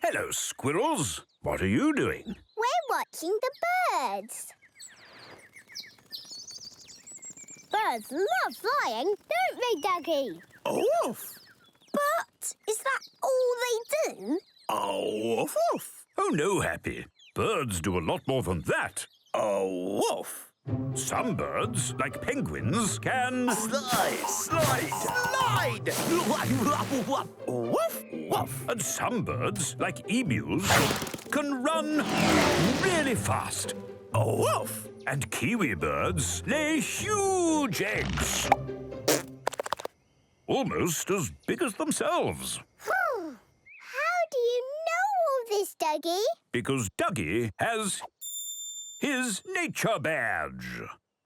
Hello, Squirrels. What are you doing? We're watching the birds. Birds love flying, don't they, Duggee? Oof! But is that all they do? Oof, oof! Oh, no, Happy. Birds do a lot more than that. Oof! Some birds, like penguins, can... Slide! Woof! Woof! And some birds, like emus, can run really fast. Woof! And kiwi birds lay huge eggs. Almost as big as themselves. How do you know all this, Duggee? Because Duggee has his nature badge.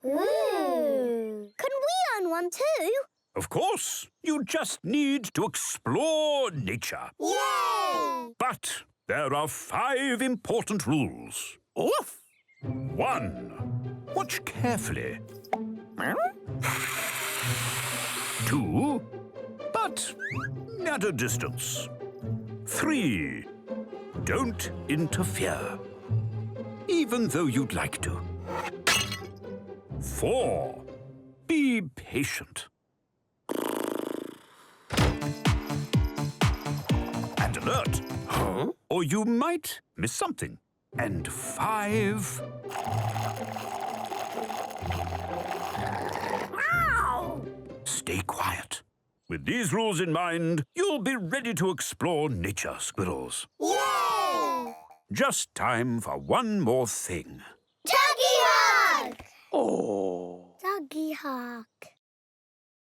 Ooh. Can we earn one too? Of course, you just need to explore nature. Yay! But there are 5 important rules. Woof! 1. Watch carefully. 2. But at a distance. 3. Don't interfere, even though you'd like to. 4. Be patient. And alert. Or you might miss something. And 5. Ow! Stay quiet. With these rules in mind, you'll be ready to explore nature, Squirrels. Yay! Just time for one more thing. Duggee hug! Oh! Duggee hug.